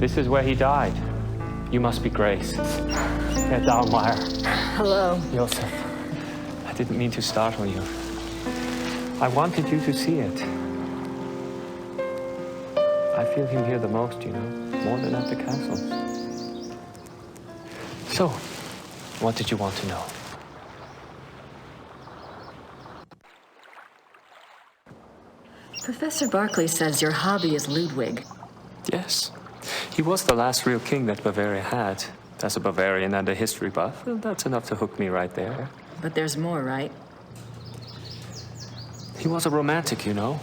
This is where he died. You must be Grace. Herr Dahlmeier. Hello. Josef. I didn't mean to startle you. I wanted you to see it. I feel him here the most, you know, more than at the castle. So, what did you want to know? Professor Barclay says your hobby is Ludwig. Yes. He was the last real king that Bavaria had. As a Bavarian and a history buff, well, that's enough to hook me right there. But there's more, right? He was a romantic, you know.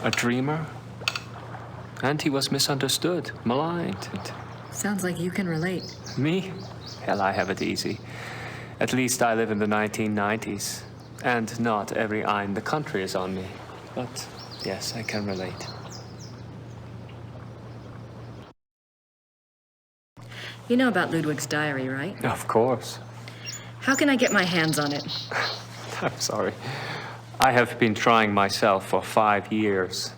A dreamer. And he was misunderstood, maligned. Sounds like you can relate. Me? Hell, I have it easy. At least I live in the 1990s. And not every eye in the country is on me. But yes, I can relate. You know about Ludwig's diary, right? Of course. How can I get my hands on it? I'm sorry. I have been trying myself for 5 years.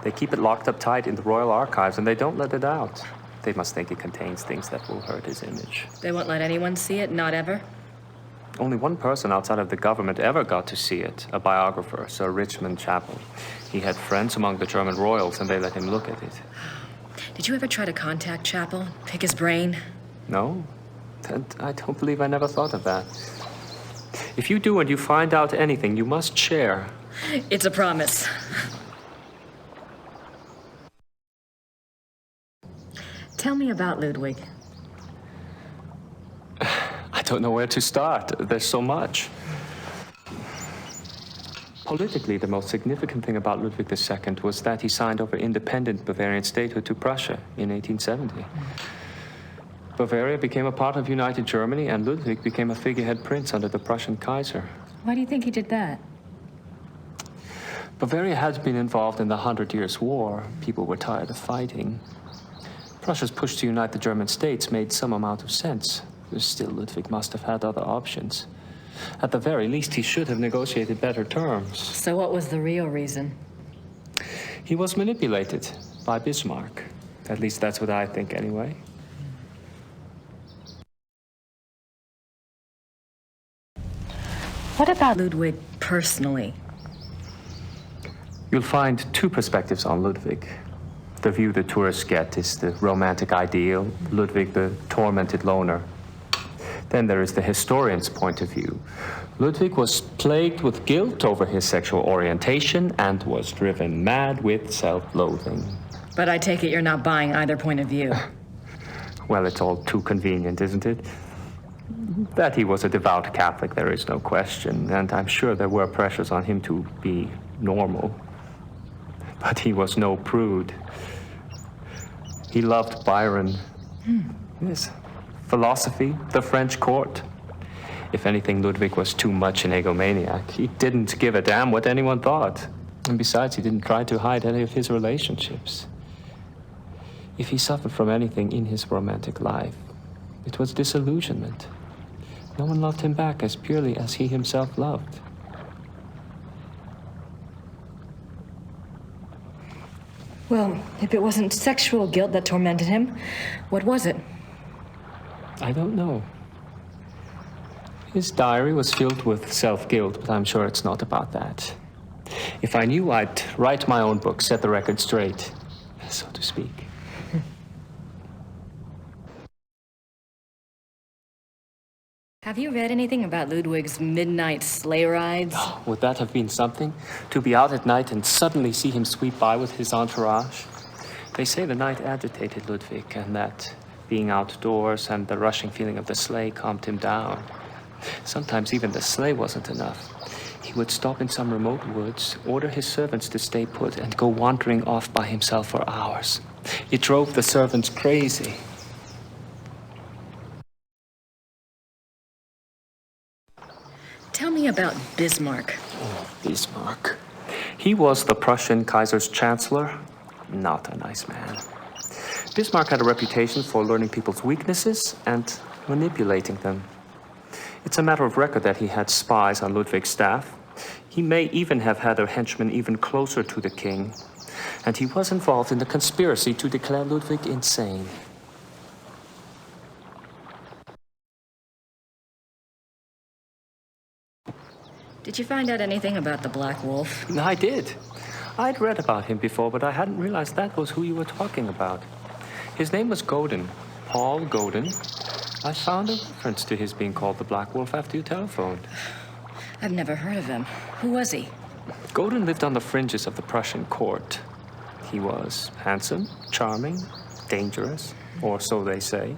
They keep it locked up tight in the Royal Archives and they don't let it out. They must think it contains things that will hurt his image. They won't let anyone see it, not ever? Only one person outside of the government ever got to see it, a biographer, Sir Richmond Chapel. He had friends among the German royals and they let him look at it. Did you ever try to contact Chapel, pick his brain? No, and I don't believe I never thought of that. If you do and you find out anything, you must share. It's a promise. Tell me about Ludwig. I don't know where to start. There's so much. Politically, the most significant thing about Ludwig II was that he signed over independent Bavarian statehood to Prussia in 1870. Bavaria became a part of United Germany, and Ludwig became a figurehead prince under the Prussian Kaiser. Why do you think he did that? Bavaria had been involved in the 100 Years' War. People were tired of fighting. Prussia's push to unite the German states made some amount of sense. Still, Ludwig must have had other options. At the very least, he should have negotiated better terms. So what was the real reason? He was manipulated by Bismarck. At least that's what I think, anyway. What about Ludwig personally? You'll find two perspectives on Ludwig. The view the tourists get is the romantic ideal, Ludwig the tormented loner. Then there is the historian's point of view. Ludwig was plagued with guilt over his sexual orientation and was driven mad with self-loathing. But I take it you're not buying either point of view. Well, it's all too convenient, isn't it? That he was a devout Catholic, there is no question, and I'm sure there were pressures on him to be normal. But he was no prude. He loved Byron. Yes. Philosophy, the French court. If anything, Ludwig was too much an egomaniac. He didn't give a damn what anyone thought. And besides, he didn't try to hide any of his relationships. If he suffered from anything in his romantic life, it was disillusionment. No one loved him back as purely as he himself loved. Well, if it wasn't sexual guilt that tormented him, what was it? I don't know. His diary was filled with self-guilt, but I'm sure it's not about that. If I knew, I'd write my own book, set the record straight, so to speak. Have you read anything about Ludwig's midnight sleigh rides? Oh, would that have been something? To be out at night and suddenly see him sweep by with his entourage? They say the night agitated Ludwig and that being outdoors and the rushing feeling of the sleigh calmed him down. Sometimes even the sleigh wasn't enough. He would stop in some remote woods, order his servants to stay put, and go wandering off by himself for hours. It drove the servants crazy. Tell me about Bismarck. Oh, Bismarck. He was the Prussian Kaiser's chancellor. Not a nice man. Bismarck had a reputation for learning people's weaknesses and manipulating them. It's a matter of record that he had spies on Ludwig's staff. He may even have had a henchman even closer to the king. and he was involved in the conspiracy to declare Ludwig insane. Did you find out anything about the Black Wolf? I did. I'd read about him before, but I hadn't realized that was who you were talking about. His name was Godin, Paul Godin. I found a reference to his being called the Black Wolf after you telephoned. I've never heard of him. Who was he? Godin lived on the fringes of the Prussian court. He was handsome, charming, dangerous, or so they say.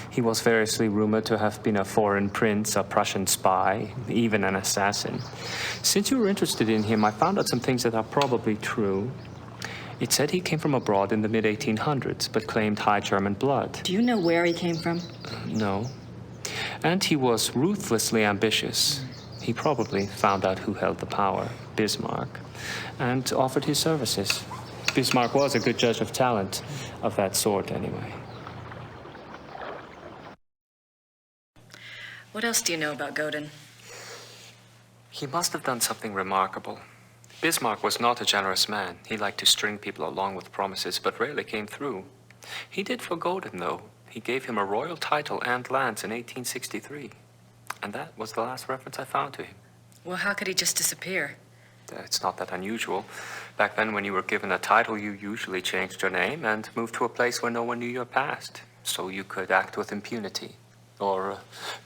He was variously rumored to have been a foreign prince, a Prussian spy, even an assassin. Since you were interested in him, I found out some things that are probably true. It said he came from abroad in the mid-1800s, but claimed high German blood. Do you know where he came from? No. And he was ruthlessly ambitious. He probably found out who held the power, Bismarck, and offered his services. Bismarck was a good judge of talent, of that sort anyway. What else do you know about Godin? He must have done something remarkable. Bismarck was not a generous man. He liked to string people along with promises, but rarely came through. He did for Godin, though. He gave him a royal title and lands in 1863. And that was the last reference I found to him. Well, how could he just disappear? It's not that unusual. Back then, when you were given a title, you usually changed your name and moved to a place where no one knew your past, so you could act with impunity. Or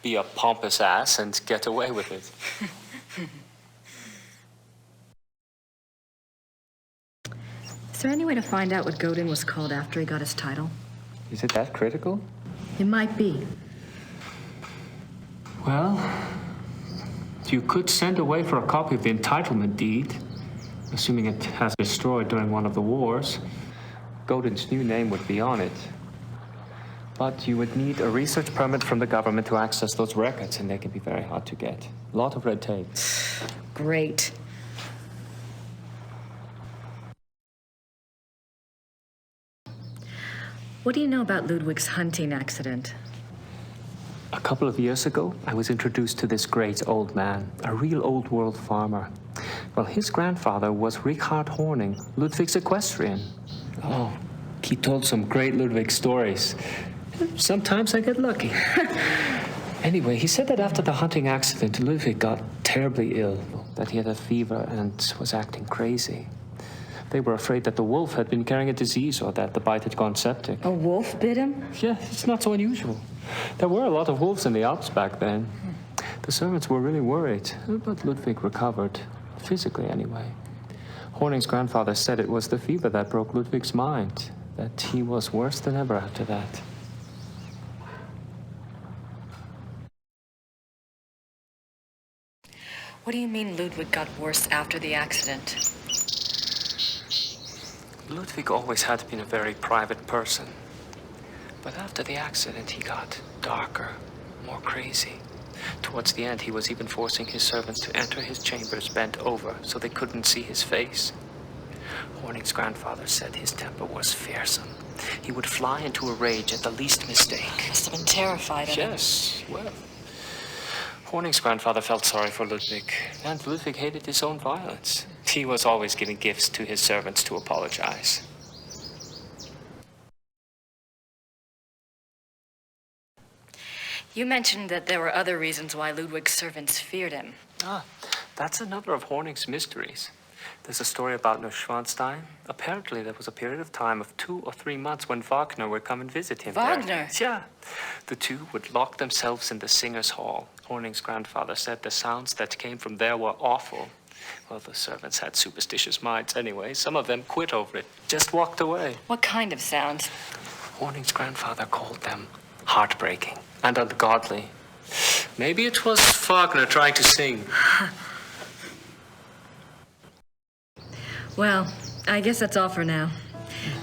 be a pompous ass and get away with it. Is there any way to find out what Godin was called after he got his title? Is it that critical? It might be. Well, you could send away for a copy of the entitlement deed, assuming it has been destroyed during one of the wars. Godin's new name would be on it. But you would need a research permit from the government to access those records, and they can be very hard to get. A lot of red tape. Great. What do you know about Ludwig's hunting accident? A couple of years ago, I was introduced to this great old man, a real old-world farmer. Well, his grandfather was Richard Horning, Ludwig's equestrian. Oh, he told some great Ludwig stories. Sometimes I get lucky. Anyway, he said that after the hunting accident, Ludwig got terribly ill, that he had a fever and was acting crazy. They were afraid that the wolf had been carrying a disease or that the bite had gone septic. A wolf bit him? Yeah, it's not so unusual. There were a lot of wolves in the Alps back then. The servants were really worried, but Ludwig recovered, physically anyway. Horning's grandfather said it was the fever that broke Ludwig's mind, that he was worse than ever after that. What do you mean Ludwig got worse after the accident? Ludwig always had been a very private person. But after the accident, he got darker, more crazy. Towards the end, he was even forcing his servants to enter his chambers bent over so they couldn't see his face. Horning's grandfather said his temper was fearsome. He would fly into a rage at the least mistake. Must have been terrified of him. Yes, well. Horning's grandfather felt sorry for Ludwig, and Ludwig hated his own violence. He was always giving gifts to his servants to apologize. You mentioned that there were other reasons why Ludwig's servants feared him. That's another of Horning's mysteries. There's a story about Neuschwanstein. Apparently, there was a period of time of 2 or 3 months when Wagner would come and visit him. Wagner? There. Yeah. The two would lock themselves in the singer's hall. Horning's grandfather said the sounds that came from there were awful. Well, the servants had superstitious minds anyway. Some of them quit over it, just walked away. What kind of sounds? Horning's grandfather called them heartbreaking and ungodly. Maybe it was Wagner trying to sing. Well, I guess that's all for now.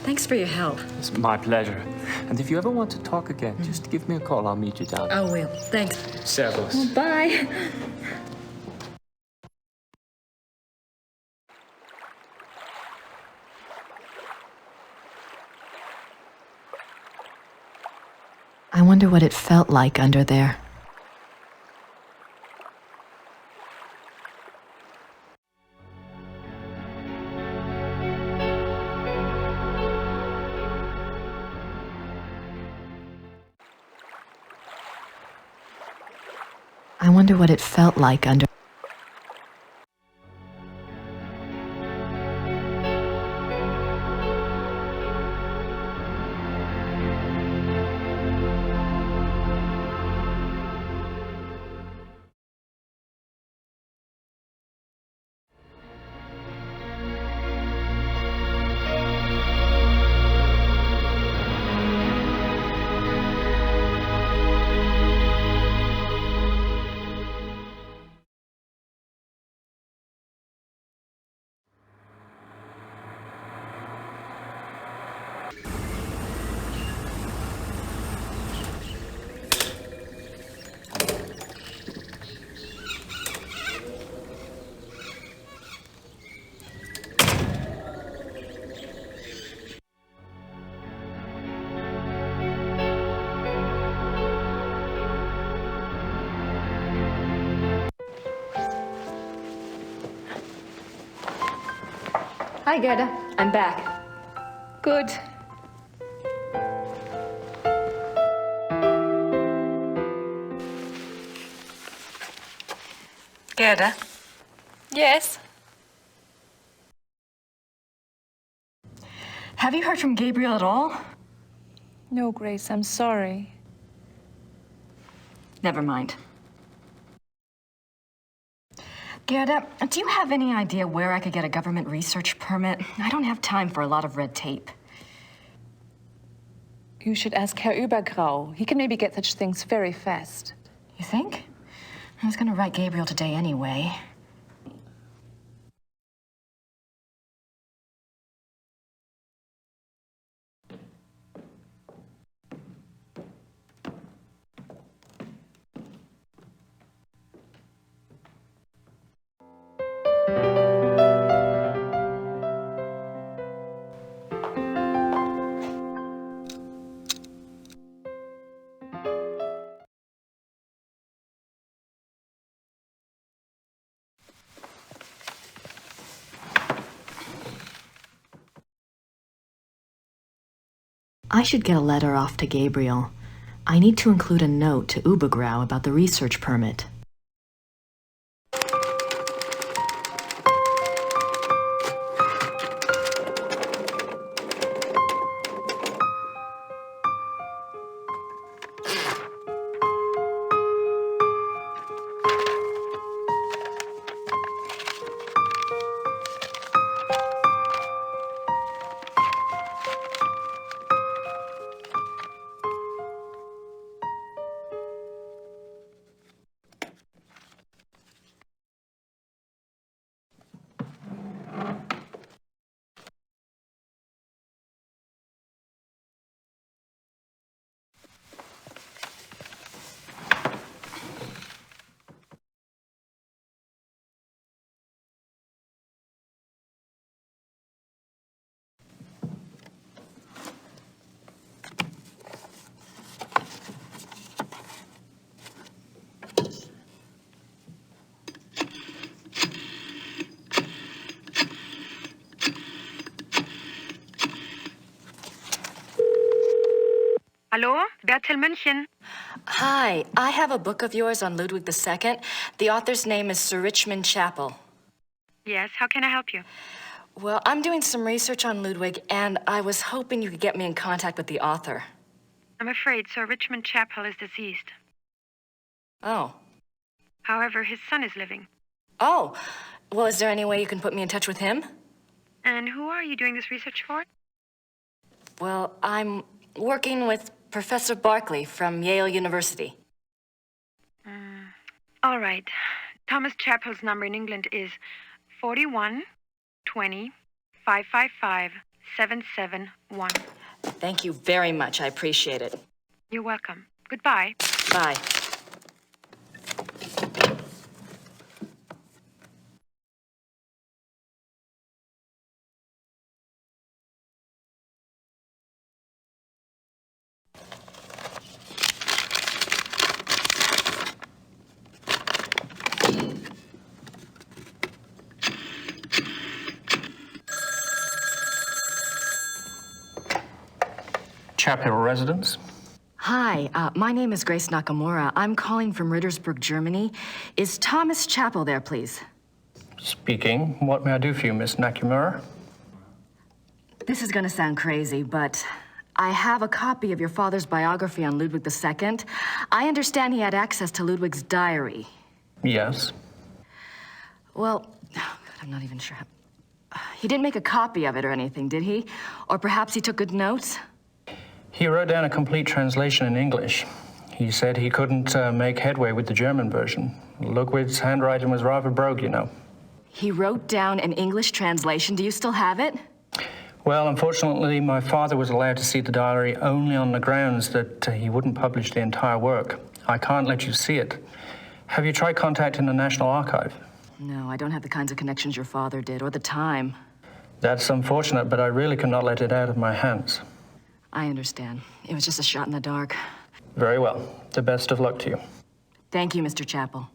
Thanks for your help. It's my pleasure. And if you ever want to talk again, just give me a call. I'll meet you down. I will. Thanks. Servus. Well, bye. I wonder what it felt like under there. I wonder what it felt like under... Hi, Gerda. I'm back. Good. Gerda? Yes? Have you heard from Gabriel at all? No, Grace, I'm sorry. Never mind. Gerda, do you have any idea where I could get a government research permit? I don't have time for a lot of red tape. You should ask Herr Übergrau. He can maybe get such things very fast. You think? I was gonna write Gabriel today anyway. I should get a letter off to Gabriel. I need to include a note to Übergrau about the research permit. Hallo, Bertel München. Hi, I have a book of yours on Ludwig II. The author's name is Sir Richmond Chapel. Yes, how can I help you? Well, I'm doing some research on Ludwig, and I was hoping you could get me in contact with the author. I'm afraid Sir Richmond Chapel is deceased. Oh. However, his son is living. Oh. Well, is there any way you can put me in touch with him? And who are you doing this research for? Well, I'm working with Professor Barkley from Yale University. All right. Thomas Chapel's number in England is 41 20 555 771. Thank you very much. I appreciate it. You're welcome. Goodbye. Bye. Chapel residence? Hi, my name is Grace Nakimura. I'm calling from Rittersburg, Germany. Is Thomas Chappell there, please? Speaking. What may I do for you, Miss Nakimura? This is gonna sound crazy, but I have a copy of your father's biography on Ludwig II. I understand he had access to Ludwig's diary. Yes. Well, oh God, I'm not even sure. He didn't make a copy of it or anything, did he? Or perhaps he took good notes? He wrote down a complete translation in English. He said he couldn't make headway with the German version. Ludwig's handwriting was rather brogue, you know. He wrote down an English translation. Do you still have it? Well, unfortunately, my father was allowed to see the diary only on the grounds that he wouldn't publish the entire work. I can't let you see it. Have you tried contacting the National Archive? No, I don't have the kinds of connections your father did, or the time. That's unfortunate, but I really cannot let it out of my hands. I understand. It was just a shot in the dark. Very well. The best of luck to you. Thank you, Mr. Chappell.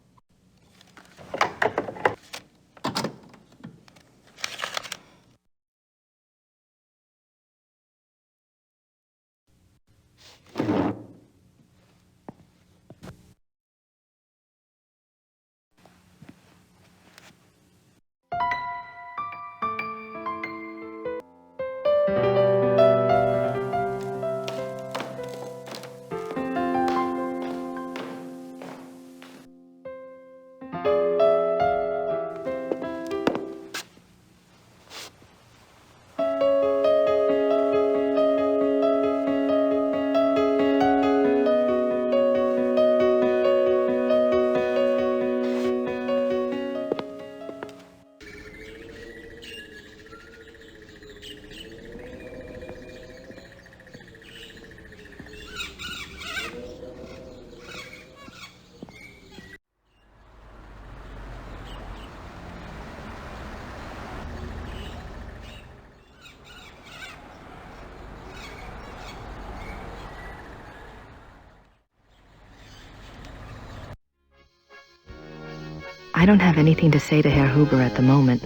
I don't have anything to say to Herr Huber at the moment.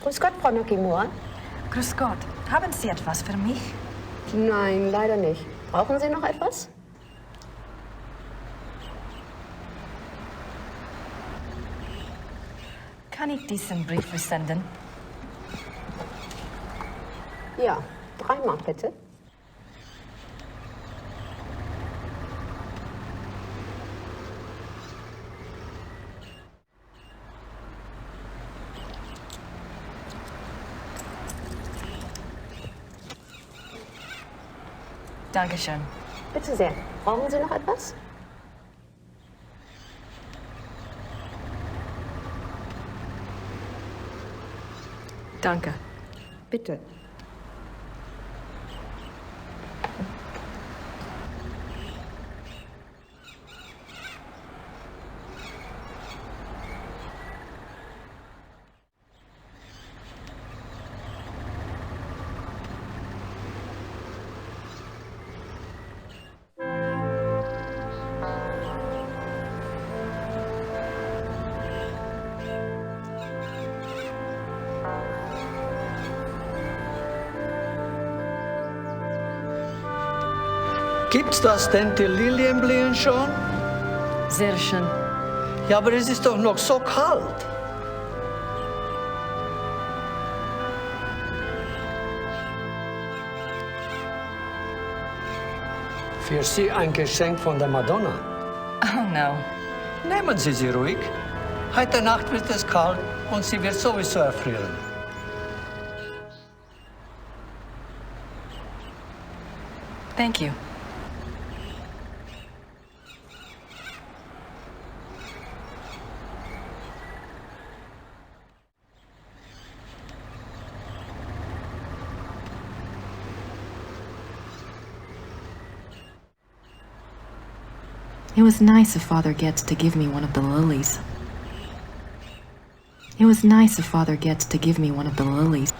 Grüß Gott, Frau Nakimura. Grüß Gott. Haben Sie etwas für mich? Nein, leider nicht. Brauchen Sie noch etwas? Kann ich diesen Brief versenden? Ja, 3 Mark bitte. Dankeschön. Bitte sehr. Brauchen Sie noch etwas? Danke. Bitte. Gibt's das denn, die Lilien blühen schon? Sehr schön. Ja, aber es ist doch noch so kalt. Für Sie ein Geschenk von der Madonna. Oh, no. Nehmen Sie sie ruhig. Heute Nacht wird es kalt und sie wird sowieso erfrieren. Thank you. It was nice of Father Getz to give me one of the lilies. It was nice of Father Getz to give me one of the lilies.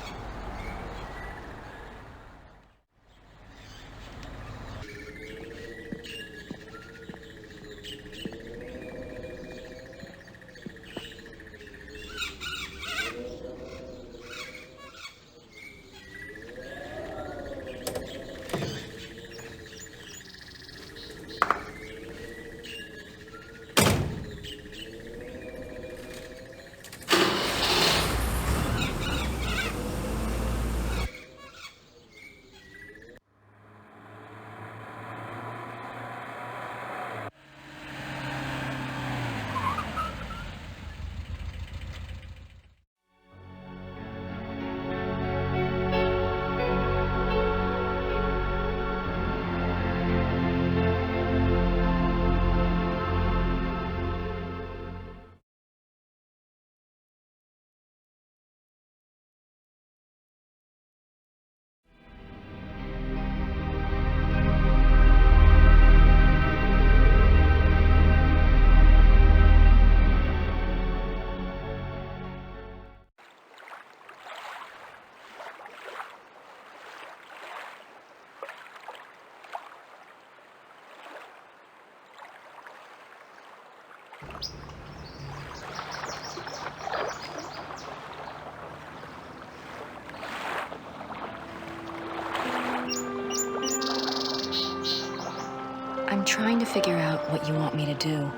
I'm trying to figure out what you want me to do,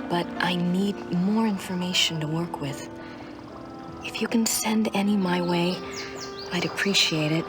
but I need more information to work with. If you can send any my way, I'd appreciate it.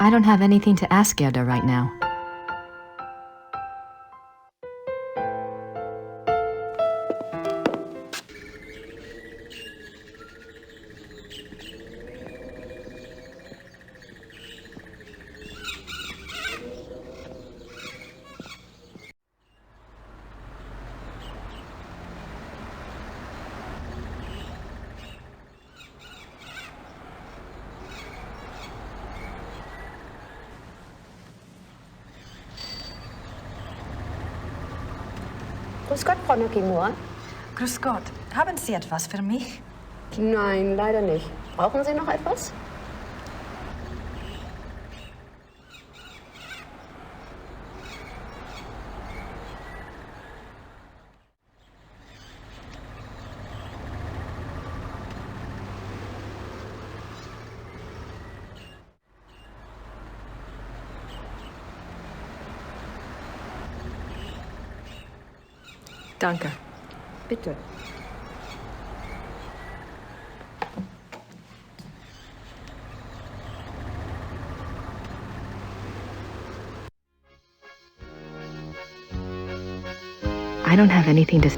I don't have anything to ask Gerda right now. Grüß Gott, Frau Nakimura. Grüß Gott. Haben Sie etwas für mich? Nein, leider nicht. Brauchen Sie noch etwas? Danke. Bitte. I don't have anything to...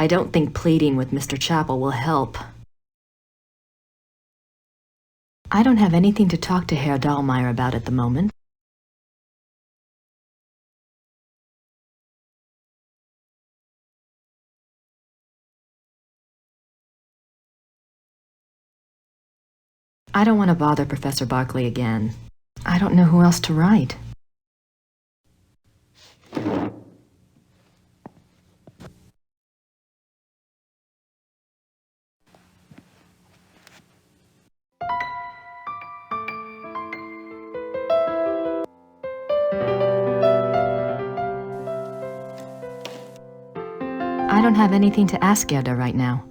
I don't think pleading with Mr. Chapel will help. I don't have anything to talk to Herr Dahlmeier about at the moment. I don't want to bother Professor Barkley again. I don't know who else to write. I don't have anything to ask Gerda right now.